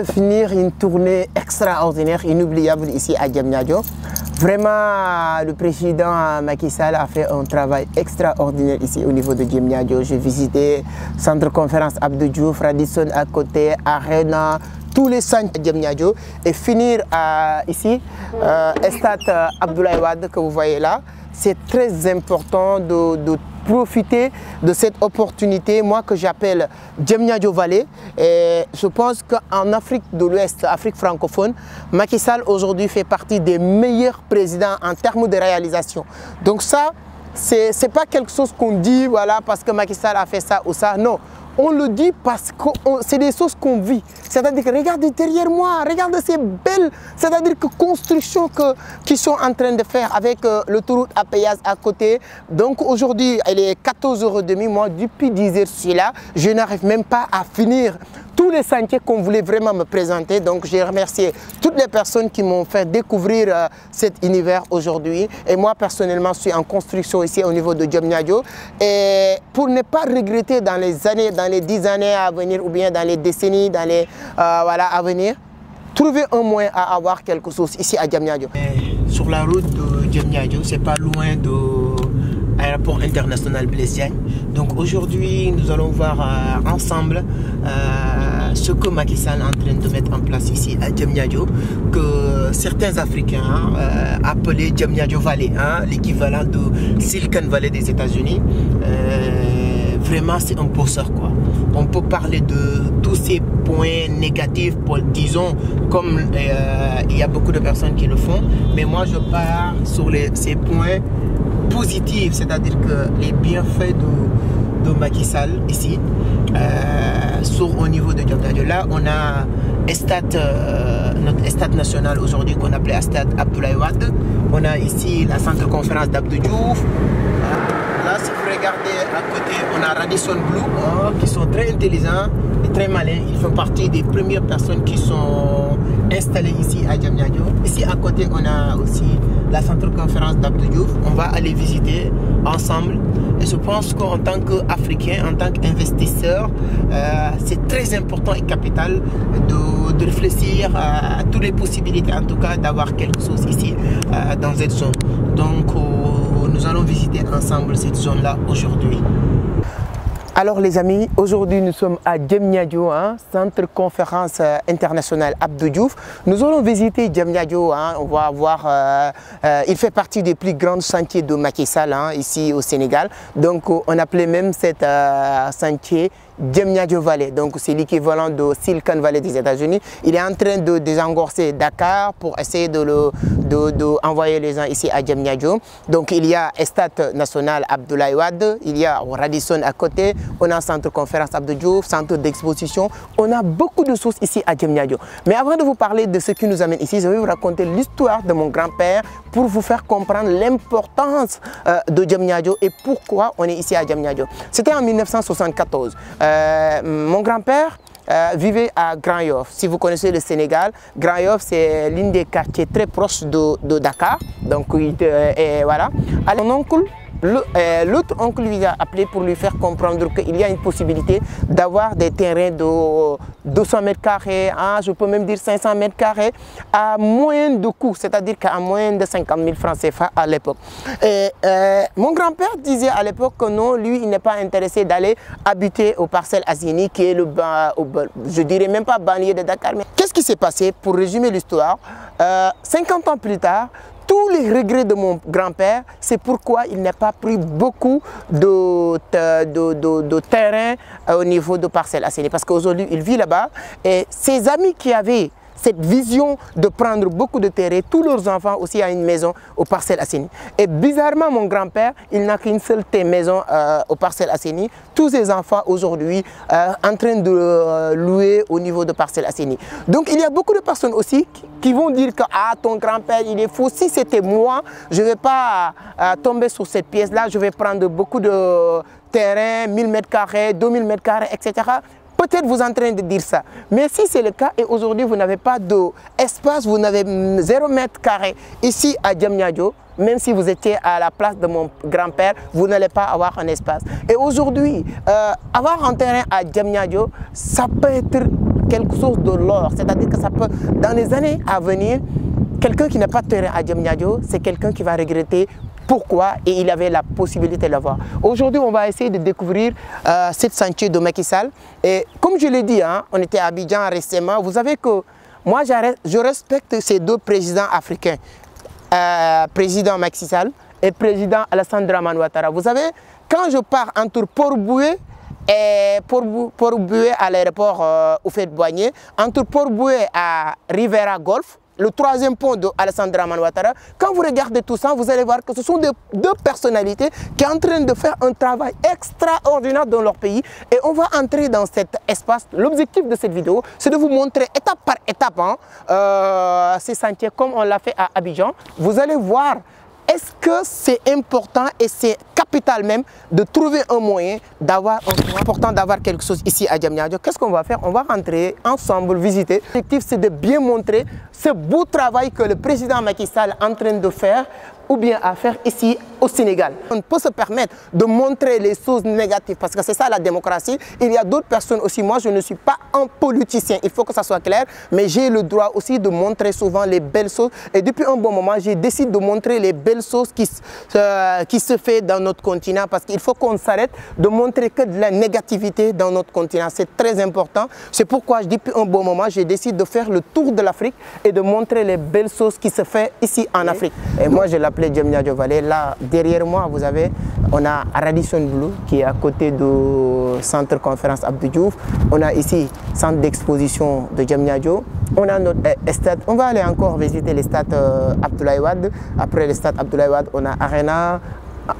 Finir une tournée extraordinaire, inoubliable ici à Diamniadio. Vraiment, le président Macky Sall a fait un travail extraordinaire ici au niveau de Diamniadio. J'ai visité centre conférence Abdou Diouf, Radisson à côté, Arena, tous les centres de Diamniadio. Et finir ici, Stade Abdoulaye Wade que vous voyez là. C'est très important de profiter de cette opportunité, moi que j'appelle Diamniadio Valley. Et je pense qu'en Afrique de l'Ouest, Afrique francophone, Macky Sall aujourd'hui fait partie des meilleurs présidents en termes de réalisation. Donc ça, c'est pas quelque chose qu'on dit voilà, parce que Macky Sall a fait ça ou ça, non. On le dit parce que c'est des choses qu'on vit. C'est-à-dire que regardez derrière moi, regardez ces belles, c'est-à-dire que constructions qu'ils sont en train de faire avec l'autoroute à péage à côté. Donc aujourd'hui, il est 14h30, moi depuis 10h je suis là, je n'arrive même pas à finir tous les sentiers qu'on voulait vraiment me présenter. Donc j'ai remercié toutes les personnes qui m'ont fait découvrir cet univers aujourd'hui. Et moi personnellement, je suis en construction ici au niveau de Diamniadio. Et pour ne pas regretter dans les années, dans les 10 années à venir ou bien dans les décennies, dans les voilà, à venir, trouver un moyen à avoir quelque chose ici à Diamniadio. Sur la route de Diamniadio, c'est pas loin de l'aéroport international Blaise Diagne. Donc aujourd'hui, nous allons voir ensemble ce que Macky Sall est en train de mettre en place ici à Diamniadio, que certains Africains appelaient Diamniadio Valley, hein, l'équivalent de Silicon Valley des États-Unis. Vraiment, c'est un bosseur quoi. On peut parler de tous ces points négatifs, disons, comme il y a beaucoup de personnes qui le font, mais moi je pars sur ces points positifs, c'est-à-dire que les bienfaits de Macky Sall ici, au niveau de Diamniadio. Là, on a notre stade national aujourd'hui qu'on appelait Stade Abdoulaye Wade. On a ici la centre conférence d'Abdou Diouf. Là, si vous regardez à côté, on a Radisson Blu, qui sont très intelligents et très malins. Ils font partie des premières personnes qui sont installées ici à Diamniadio. Ici à côté, on a aussi la centre conférence d'Abdou Diouf. On va aller visiter ensemble. Et je pense qu'en tant qu'Africain, en tant qu'investisseur, c'est très important et capital de réfléchir à toutes les possibilités, en tout cas, d'avoir quelque chose ici dans cette zone. Donc, nous allons visiter ensemble cette zone-là aujourd'hui. Alors les amis, aujourd'hui nous sommes à Diamniadio, hein, centre conférence internationale Abdou Diouf. Nous allons visiter Diamniadio, hein, on va voir, il fait partie des plus grands sentiers de Macky Sall, hein, ici au Sénégal. Donc on appelait même cet sentier Diamniadio Valley, donc c'est l'équivalent de Silicon Valley des États-Unis. Il est en train de désengorger Dakar pour essayer envoyer les gens ici à Diamniadio. Donc il y a Stade national Abdoulaye Wade, il y a Radisson à côté, on a centre conférence Abdou Diouf, centre d'exposition. On a beaucoup de choses ici à Diamniadio. Mais avant de vous parler de ce qui nous amène ici, je vais vous raconter l'histoire de mon grand-père pour vous faire comprendre l'importance de Diamniadio et pourquoi on est ici à Diamniadio. C'était en 1974. Mon grand-père vivait à Grand Yoff. Si vous connaissez le Sénégal, Grand Yoff c'est l'un des quartiers très proches de Dakar. Donc voilà. Alors, mon oncle, l'autre oncle lui a appelé pour lui faire comprendre qu'il y a une possibilité d'avoir des terrains de 200 mètres carrés, hein, je peux même dire 500 mètres carrés, à moins de coût, c'est-à-dire qu'à moins de 50 000 francs CFA à l'époque. Mon grand-père disait à l'époque que non, lui, il n'est pas intéressé d'aller habiter au Parcelles Assainies, qui est je dirais même pas banlieue de Dakar. Mais qu'est-ce qui s'est passé? Pour résumer l'histoire, 50 ans plus tard, tous les regrets de mon grand-père, c'est pourquoi il n'a pas pris beaucoup de terrain au niveau de Parcelles Assainies. Parce qu'aujourd'hui, il vit là-bas et ses amis qui avaient cette vision de prendre beaucoup de terrain, tous leurs enfants aussi ont une maison aux Parcelles Assainies. Et bizarrement, mon grand-père, il n'a qu'une seule maison aux Parcelles Assainies. Tous ses enfants aujourd'hui en train de louer au niveau de Parcelles Assainies. Donc il y a beaucoup de personnes aussi qui vont dire que ah, ton grand-père il est fou. Si c'était moi, je ne vais pas tomber sur cette pièce-là, je vais prendre beaucoup de terrain, 1000 mètres carrés, 2000 mètres carrés, etc. Peut-être vous êtes en train de dire ça. Mais si c'est le cas et aujourd'hui vous n'avez pas d'espace, vous n'avez 0 mètre carré ici à Diamniadio, même si vous étiez à la place de mon grand-père, vous n'allez pas avoir un espace. Et aujourd'hui, avoir un terrain à Diamniadio, ça peut être quelque chose de l'or. C'est-à-dire que ça peut, dans les années à venir, quelqu'un qui n'a pas de terrain à Diamniadio, c'est quelqu'un qui va regretter pourquoi et il avait la possibilité de l'avoir. Aujourd'hui, on va essayer de découvrir cette sentier de Macky Sall. Et comme je l'ai dit, hein, on était à Abidjan récemment. Vous savez que moi, je respecte ces deux présidents africains, président Macky Sall et président Alassane Dramane Ouattara. Vous savez, quand je pars entre Port-Boué et Port-Boué à l'aéroport Houphouët-Boigny, entre Port-Boué à Rivera Golf, le troisième pont de Alassane Dramane Ouattara, quand vous regardez tout ça, vous allez voir que ce sont deux personnalités qui sont en train de faire un travail extraordinaire dans leur pays. Et on va entrer dans cet espace. L'objectif de cette vidéo, c'est de vous montrer étape par étape ces sentiers comme on l'a fait à Abidjan. Vous allez voir, est-ce que c'est important et c'est capital même de trouver un moyen d'avoir quelque chose ici à Diamniadio. Qu'est-ce qu'on va faire? On va rentrer ensemble, visiter. L'objectif, c'est de bien montrer ce beau travail que le président Macky Sall est en train de faire ou bien à faire ici au Sénégal. On peut se permettre de montrer les choses négatives parce que c'est ça la démocratie. Il y a d'autres personnes aussi. Moi, je ne suis pas un politicien, il faut que ça soit clair, mais j'ai le droit aussi de montrer souvent les belles choses. Et depuis un bon moment, j'ai décidé de montrer les belles choses qui se fait dans notre continent parce qu'il faut qu'on s'arrête de montrer que de la négativité dans notre continent. C'est très important. C'est pourquoi depuis un bon moment, j'ai décidé de faire le tour de l'Afrique et de montrer les belles choses qui se font ici en Afrique. Et moi, je l'appelais Diamniadio Valley. Là, derrière moi, vous avez, on a Radisson Blu qui est à côté du centre conférence Abdou Diouf. On a ici centre d'exposition de Diamniadio. On a notre stade. On va aller encore visiter les stades Abdoulaye Wade. Après le stade Abdoulaye Wade, on a Arena.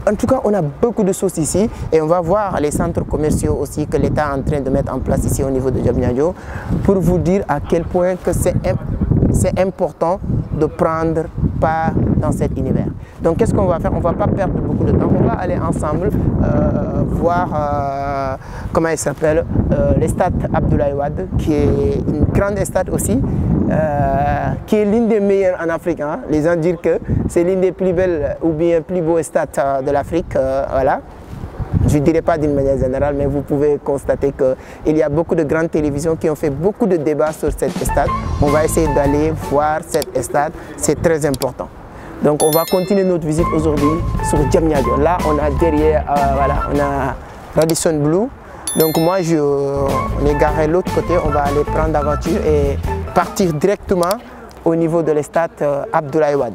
En tout cas, on a beaucoup de choses ici et on va voir les centres commerciaux aussi que l'État est en train de mettre en place ici au niveau de Diamniadio pour vous dire à quel point que c'est important de prendre part dans cet univers. Donc, qu'est-ce qu'on va faire? On ne va pas perdre beaucoup de temps. On va aller ensemble voir comment il s'appelle, le stade Abdoulaye Wade, qui est une grande stade aussi, qui est l'une des meilleures en Afrique. Hein. Les gens disent que c'est l'une des plus belles ou bien plus beaux stades de l'Afrique. Voilà. Je ne dirais pas d'une manière générale, mais vous pouvez constater qu'il y a beaucoup de grandes télévisions qui ont fait beaucoup de débats sur cette stade. On va essayer d'aller voir cette stade, c'est très important. Donc on va continuer notre visite aujourd'hui sur Diamniadio. Là, on a derrière, voilà, on a Radisson Blu. Donc moi, on est garé de l'autre côté, on va aller prendre la voiture et partir directement au niveau de l'estade Abdoulaye Wade.